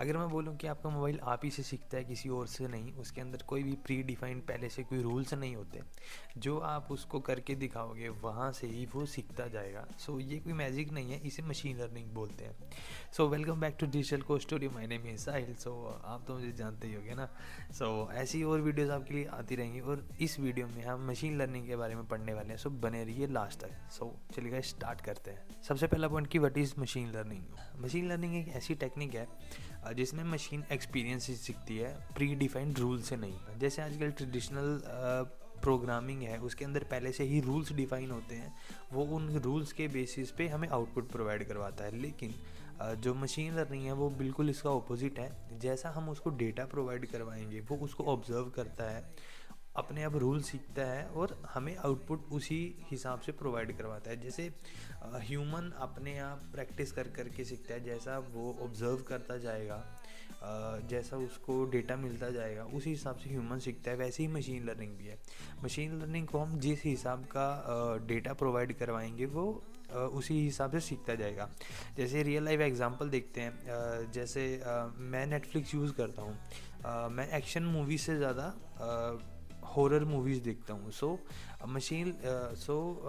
अगर मैं बोलूँ कि आपका मोबाइल आप ही से सीखता है, किसी और से नहीं, उसके अंदर कोई भी प्री डिफाइंड पहले से कोई रूल्स नहीं होते, जो आप उसको करके दिखाओगे वहाँ से ही वो सीखता जाएगा। सो ये कोई मैजिक नहीं है, इसे मशीन लर्निंग बोलते हैं। So welcome back to digital coach studio, my name is Sahil. So आप तो मुझे जानते ही होंगे ना। सो ऐसी और वीडियोस आपके लिए आती रहेंगी, और इस वीडियो में हम मशीन लर्निंग के बारे में पढ़ने वाले हैं। सो बने रहिए लास्ट तक। सो चलिए स्टार्ट करते हैं। सबसे पहला पॉइंट कि what is machine learning. Machine learning एक ऐसी टेक्निक है जिसमें मशीन एक्सपीरियंस से सीखती है, प्री डिफाइंड रूल से नहीं। जैसे आजकल ट्रेडिशनल प्रोग्रामिंग है, उसके अंदर पहले से ही रूल्स डिफाइन होते हैं, वो उन रूल्स के बेसिस पे हमें आउटपुट प्रोवाइड करवाता है। लेकिन जो मशीन लर्निंग है वो बिल्कुल इसका ऑपोजिट है। जैसा हम उसको डेटा प्रोवाइड करवाएंगे वो उसको ऑब्जर्व करता है, अपने आप रूल सीखता है और हमें आउटपुट उसी हिसाब से प्रोवाइड करवाता है। जैसे ह्यूमन अपने आप प्रैक्टिस कर करके सीखता है, जैसा वो ऑब्जर्व करता जाएगा, जैसा उसको डेटा मिलता जाएगा उसी हिसाब से ह्यूमन सीखता है, वैसे ही मशीन लर्निंग भी है। मशीन लर्निंग को हम जिस हिसाब का डेटा प्रोवाइड करवाएंगे वो उसी हिसाब से सीखता जाएगा। जैसे रियल लाइफ एग्जांपल देखते हैं। जैसे मैं नेटफ्लिक्स यूज़ करता हूँ, मैं एक्शन मूवी से ज़्यादा हॉरर मूवीज़ देखता हूँ। सो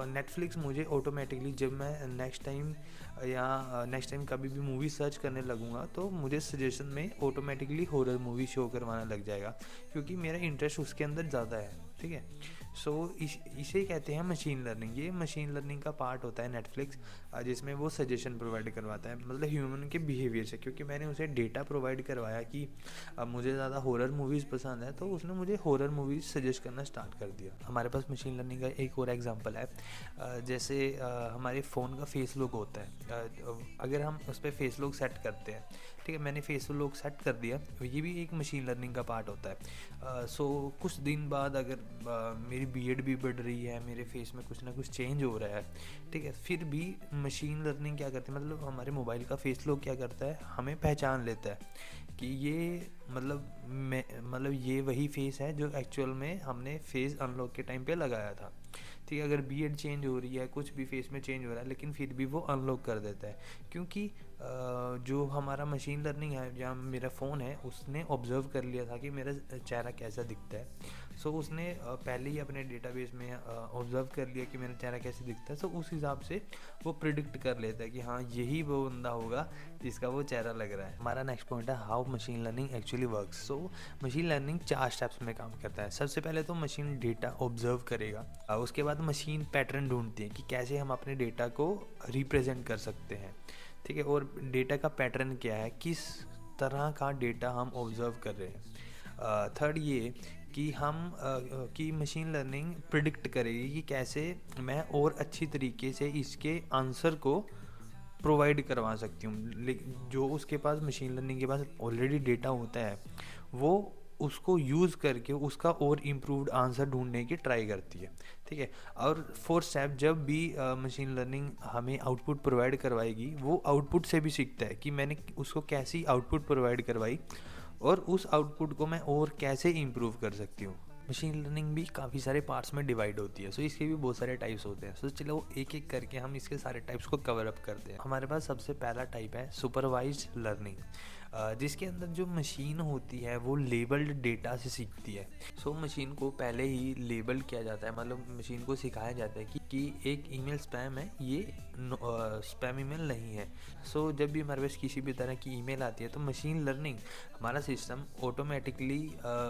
नेटफ्लिक्स मुझे ऑटोमेटिकली जब मैं नेक्स्ट टाइम कभी भी मूवी सर्च करने लगूँगा तो मुझे सजेशन में ऑटोमेटिकली हॉरर मूवी शो करवाना लग जाएगा, क्योंकि मेरा इंटरेस्ट उसके अंदर ज़्यादा है। ठीक है। सो इसे कहते हैं मशीन लर्निंग। ये मशीन लर्निंग का पार्ट होता है नेटफ्लिक्स, जिसमें वो सजेशन प्रोवाइड करवाता है, मतलब ह्यूमन के बिहेवियर से। क्योंकि मैंने उसे डेटा प्रोवाइड करवाया कि मुझे ज़्यादा हॉरर मूवीज़ पसंद है, तो उसने मुझे हॉरर मूवीज़ सजेस्ट करना स्टार्ट कर दिया। हमारे पास मशीन लर्निंग का एक और एग्जांपल है। जैसे हमारे फ़ोन का फेस लॉक होता है। अगर हम उस पर फेस लॉक सेट करते हैं, ठीक है, मैंने फेस लॉक सेट कर दिया, ये भी एक मशीन लर्निंग का पार्ट होता है। सो कुछ दिन बाद अगर मेरी बीएड भी बढ़ रही है, मेरे फेस में कुछ ना कुछ चेंज हो रहा है, ठीक है, फिर भी मशीन लर्निंग क्या करती है, मतलब हमारे मोबाइल का फेस लॉक क्या करता है, हमें पहचान लेता है कि ये मतलब ये वही फेस है जो एक्चुअल में हमने फेस अनलॉक के टाइम पे लगाया था। ठीक है, अगर बीएड चेंज हो रही है, कुछ भी फेस में चेंज हो रहा है, लेकिन फिर भी वो अनलॉक कर देता है, क्योंकि जो हमारा मशीन लर्निंग है या मेरा फ़ोन है उसने ऑब्जर्व कर लिया था कि मेरा चेहरा कैसा दिखता है। सो उसने पहले ही अपने डेटाबेस में ऑब्जर्व कर लिया कि मेरा चेहरा कैसे दिखता है। सो उस हिसाब से वो प्रिडिक्ट कर लेता है कि हाँ यही वो बंदा होगा जिसका वो चेहरा लग रहा है। हमारा नेक्स्ट पॉइंट है how machine learning actually works. So machine learning 4 steps में काम करता है। सबसे पहले तो मशीन डेटा ऑब्जर्व करेगा, उसके बाद मशीन पैटर्न ढूंढती है कि कैसे हम अपने डेटा को रिप्रेजेंट कर सकते हैं। ठीक है, और डेटा का पैटर्न क्या है, किस तरह का डेटा हम ऑब्जर्व कर रहे हैं। थर्ड ये कि कि मशीन लर्निंग प्रिडिक्ट करेगी कि कैसे मैं और अच्छी तरीके से इसके आंसर को प्रोवाइड करवा सकती हूँ। लेकिन जो उसके पास मशीन लर्निंग के पास ऑलरेडी डेटा होता है वो उसको यूज़ करके उसका और इम्प्रूव्ड आंसर ढूंढने की ट्राई करती है। ठीक है, और फोर्थ स्टेप, जब भी मशीन लर्निंग हमें आउटपुट प्रोवाइड करवाएगी वो आउटपुट से भी सीखता है कि मैंने उसको कैसी आउटपुट प्रोवाइड करवाई और उस आउटपुट को मैं और कैसे इम्प्रूव कर सकती हूँ। मशीन लर्निंग भी काफ़ी सारे पार्ट्स में डिवाइड होती है। सो इसके भी बहुत सारे टाइप्स होते हैं। सो चलो एक एक करके हम इसके सारे टाइप्स को कवर अप करते हैं। हमारे पास सबसे पहला टाइप है सुपरवाइज्ड लर्निंग, जिसके अंदर जो मशीन होती है वो लेबल्ड डेटा से सीखती है। सो मशीन को पहले ही लेबल किया जाता है, मतलब मशीन को सिखाया जाता है कि एक ईमेल स्पैम है, ये स्पैम ईमेल नहीं है। सो जब भी हमारे पास किसी भी तरह की ईमेल आती है तो मशीन लर्निंग, हमारा सिस्टम ऑटोमेटिकली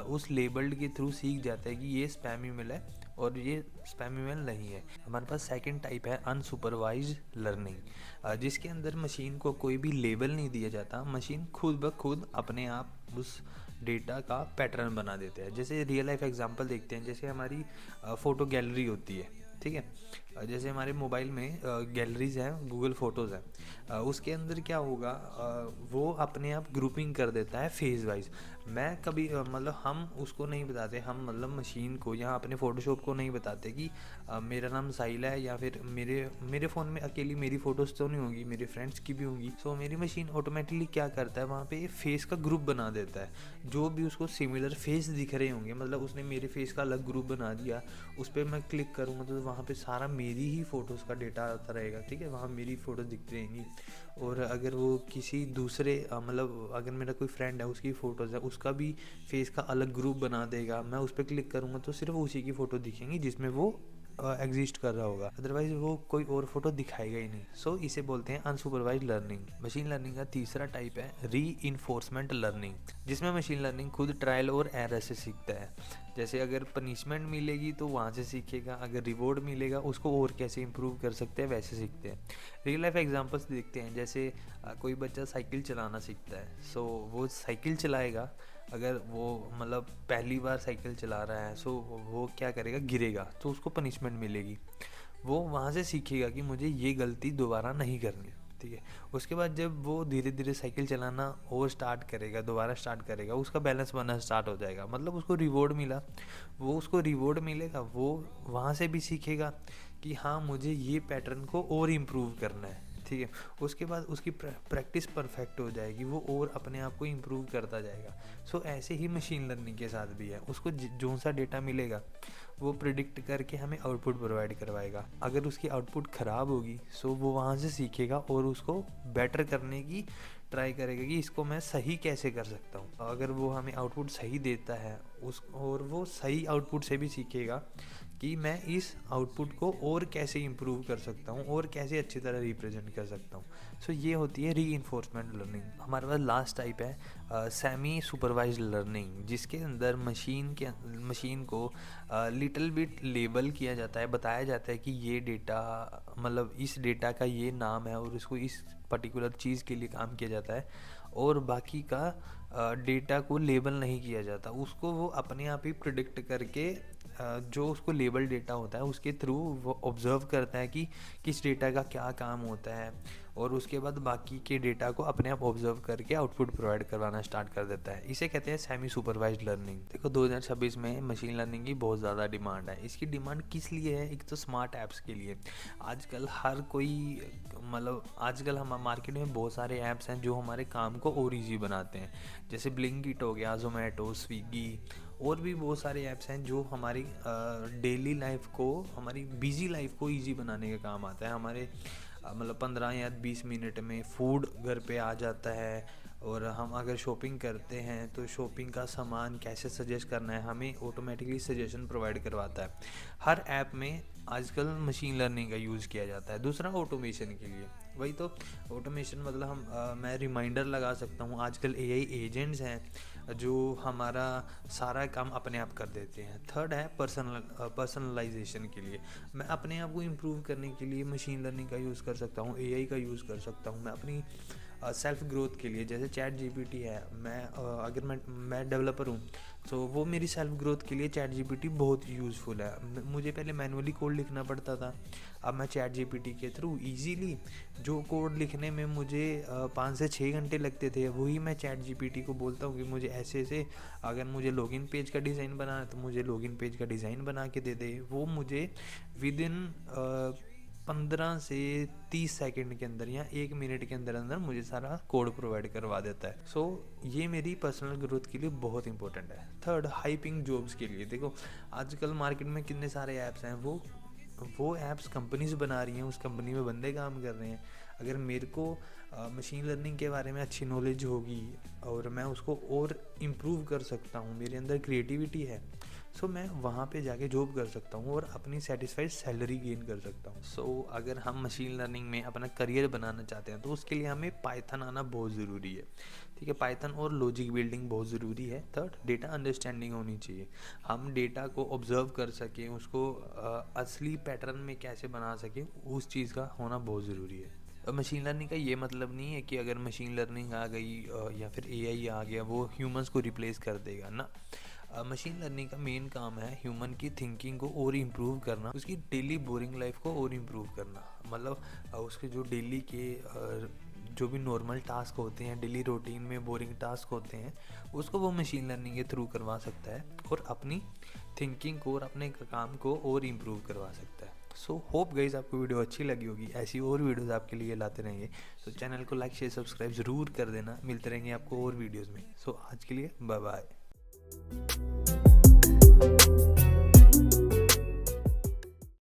उस लेबल्ड के थ्रू सीख जाता है कि ये स्पैम ईमेल है और ये स्पैम ईमेल नहीं है। हमारे पास सेकंड टाइप है अनसुपरवाइज्ड लर्निंग, जिसके अंदर मशीन को कोई भी लेबल नहीं दिया जाता, मशीन खुद ब खुद अपने आप उस डेटा का पैटर्न बना देते हैं। जैसे रियल लाइफ एग्जांपल देखते हैं, जैसे हमारी फ़ोटो गैलरी होती है, ठीक है, जैसे हमारे मोबाइल में गैलरीज हैं, गूगल फ़ोटोज़ हैं, उसके अंदर क्या होगा, वो अपने आप ग्रुपिंग कर देता है फेज वाइज। मैं कभी मतलब हम उसको नहीं बताते, हम मतलब मशीन को या अपने फ़ोटोशॉप को नहीं बताते कि मेरा नाम साहिल है, या फिर मेरे फ़ोन में अकेली मेरी फ़ोटोज़ तो नहीं होंगी, मेरे फ्रेंड्स की भी होंगी। सो मेरी मशीन ऑटोमेटिकली क्या करता है, वहाँ पे फेस का ग्रुप बना देता है। जो भी उसको सिमिलर फेस दिख रहे होंगे, मतलब उसने मेरे फेस का अलग ग्रुप बना दिया, उस पर मैं क्लिक करूँगा तो वहाँ पे सारा मेरी ही फ़ोटोज़ का डेटा आता रहेगा, ठीक है, वहाँ मेरी फ़ोटोज़ दिखती रहेंगी। और अगर वो किसी दूसरे मतलब अगर मेरा कोई फ्रेंड है उसकी फ़ोटोज़ है, उसका भी फेस का अलग ग्रुप बना देगा, मैं उस पर क्लिक करूँगा तो सिर्फ उसी की फ़ोटो दिखेंगी जिसमें वो एग्जिस्ट कर रहा होगा, अदरवाइज वो कोई और फोटो दिखाएगा ही नहीं। सो इसे बोलते हैं अनसुपरवाइज्ड लर्निंग। मशीन लर्निंग का तीसरा टाइप है रीइंफोर्समेंट लर्निंग, जिसमें मशीन लर्निंग खुद ट्रायल और एरर से सीखता है। जैसे अगर पनिशमेंट मिलेगी तो वहाँ से सीखेगा, अगर रिवॉर्ड मिलेगा उसको और कैसे इंप्रूव कर सकते हैं वैसे सीखते हैं। रियल लाइफ एग्जांपल्स देखते हैं, जैसे कोई बच्चा साइकिल चलाना सीखता है, सो वो साइकिल चलाएगा, अगर वो मतलब पहली बार साइकिल चला रहा है, सो वो क्या करेगा, गिरेगा तो उसको पनिशमेंट मिलेगी, वो वहाँ से सीखेगा कि मुझे ये गलती दोबारा नहीं करनी, ठीक है। उसके बाद जब वो धीरे धीरे साइकिल चलाना और स्टार्ट करेगा, दोबारा स्टार्ट करेगा, उसका बैलेंस बनना स्टार्ट हो जाएगा, मतलब उसको रिवॉर्ड मिला, वो उसको रिवॉर्ड मिलेगा, वो वहाँ से भी सीखेगा कि हाँ मुझे ये पैटर्न को और इम्प्रूव करना है, ठीक है। उसके बाद उसकी प्रैक्टिस परफेक्ट हो जाएगी, वो और अपने आप को इम्प्रूव करता जाएगा। सो ऐसे ही मशीन लर्निंग के साथ भी है, उसको जो सा डेटा मिलेगा वो प्रिडिक्ट करके हमें आउटपुट प्रोवाइड करवाएगा। अगर उसकी आउटपुट ख़राब होगी सो वो वहाँ से सीखेगा और उसको बेटर करने की ट्राई करेगा कि इसको मैं सही कैसे कर सकता हूँ। अगर वो हमें आउटपुट सही देता है और वो सही आउटपुट से भी सीखेगा कि मैं इस आउटपुट को और कैसे इम्प्रूव कर सकता हूँ और कैसे अच्छी तरह रिप्रेजेंट कर सकता हूँ। सो ये होती है रीइंफोर्समेंट लर्निंग। हमारे पास लास्ट टाइप है सेमी सुपरवाइज्ड लर्निंग, जिसके अंदर मशीन को लिटिल बिट लेबल किया जाता है, बताया जाता है कि ये डेटा मतलब इस डेटा का ये नाम है और इसको इस पर्टिकुलर चीज़ के लिए काम किया जाता है, और बाकी का डेटा को लेबल नहीं किया जाता, उसको वो अपने आप ही प्रिडिक्ट करके जो उसको लेबल डेटा होता है उसके थ्रू वो ऑब्ज़र्व करता है कि किस डेटा का क्या काम होता है, और उसके बाद बाकी के डेटा को अपने आप ऑब्जर्व करके आउटपुट प्रोवाइड करवाना स्टार्ट कर देता है। इसे कहते हैं सेमी सुपरवाइज्ड लर्निंग। देखो 2026 में मशीन लर्निंग की बहुत ज़्यादा डिमांड है। इसकी डिमांड किस लिए है? एक तो स्मार्ट ऐप्स के लिए। आजकल हर कोई मतलब आजकल हम मार्केट में बहुत सारे ऐप्स हैं जो हमारे काम को और ईजी बनाते हैं, जैसे ब्लिंकिट हो गया, जोमेटो, स्विगी, और भी बहुत सारे ऐप्स हैं जो हमारी डेली लाइफ को, हमारी बिजी लाइफ को इजी बनाने का काम आता है। हमारे मतलब 15 या 20 मिनट में फूड घर पे आ जाता है, और हम अगर शॉपिंग करते हैं तो शॉपिंग का सामान कैसे सजेस्ट करना है हमें ऑटोमेटिकली सजेशन प्रोवाइड करवाता है। हर ऐप में आजकल मशीन लर्निंग का यूज़ किया जाता है। दूसरा ऑटोमेशन के लिए, वही तो ऑटोमेशन मतलब मैं रिमाइंडर लगा सकता हूँ। आजकल एआई एजेंट्स हैं जो हमारा सारा काम अपने आप कर देते हैं। थर्ड है पर्सनलाइजेशन के लिए, मैं अपने आप को इम्प्रूव करने के लिए मशीन लर्निंग का यूज़ कर सकता हूँ, एआई का यूज़ कर सकता हूँ। मैं अपनी सेल्फ ग्रोथ के लिए, जैसे चैट जीपीटी है, अगर मैं डेवलपर हूँ तो वो मेरी सेल्फ ग्रोथ के लिए चैट जीपीटी बहुत यूज़फुल है। मुझे पहले मैनुअली कोड लिखना पड़ता था, अब मैं चैट जीपीटी के थ्रू इजीली जो कोड लिखने में मुझे 5 से 6 घंटे लगते थे, वही मैं चैट जीपीटी को बोलता हूँ कि मुझे ऐसे ऐसे अगर मुझे लॉगिन पेज का डिज़ाइन बनाना है तो मुझे लॉगिन पेज का डिज़ाइन बना के दे दे। वो मुझे विद इन 15 से 30 सेकंड के अंदर या 1 मिनट के अंदर अंदर मुझे सारा कोड प्रोवाइड करवा देता है। सो ये मेरी पर्सनल ग्रोथ के लिए बहुत इंपॉर्टेंट है। थर्ड, हाइपिंग जॉब्स के लिए। देखो आजकल मार्केट में कितने सारे ऐप्स हैं, वो ऐप्स कंपनीज बना रही हैं, उस कंपनी में बंदे काम कर रहे हैं। अगर मेरे को मशीन लर्निंग के बारे में अच्छी नॉलेज होगी और मैं उसको और इम्प्रूव कर सकता हूँ, मेरे अंदर क्रिएटिविटी है, सो मैं वहाँ पे जाके जॉब कर सकता हूँ और अपनी सेटिस्फाइड सैलरी गेन कर सकता हूँ। सो अगर हम मशीन लर्निंग में अपना करियर बनाना चाहते हैं तो उसके लिए हमें पाइथन आना बहुत ज़रूरी है, ठीक है। पाइथन और लॉजिक बिल्डिंग बहुत ज़रूरी है। थर्ड, डेटा अंडरस्टैंडिंग होनी चाहिए, हम डेटा को ऑब्जर्व कर सकें, उसको असली पैटर्न में कैसे बना सकें, उस चीज़ का होना बहुत ज़रूरी है। मशीन लर्निंग का ये मतलब नहीं है कि अगर मशीन लर्निंग आ गई या फिर एआई आ गया वो ह्यूमंस को रिप्लेस कर देगा ना। मशीन लर्निंग का मेन काम है ह्यूमन की थिंकिंग को और इम्प्रूव करना, उसकी डेली बोरिंग लाइफ को और इम्प्रूव करना। मतलब उसके जो डेली के जो भी नॉर्मल टास्क होते हैं, डेली रूटीन में बोरिंग टास्क होते हैं, उसको वो मशीन लर्निंग के थ्रू करवा सकता है और अपनी थिंकिंग को और अपने काम को और इम्प्रूव करवा सकता है। सो होप गाइस आपको वीडियो अच्छी लगी होगी, ऐसी और वीडियोस आपके लिए लाते रहेंगे। तो चैनल को लाइक शेयर सब्सक्राइब ज़रूर कर देना, मिलते रहेंगे आपको और वीडियोस में। सो आज के लिए बाय बाय।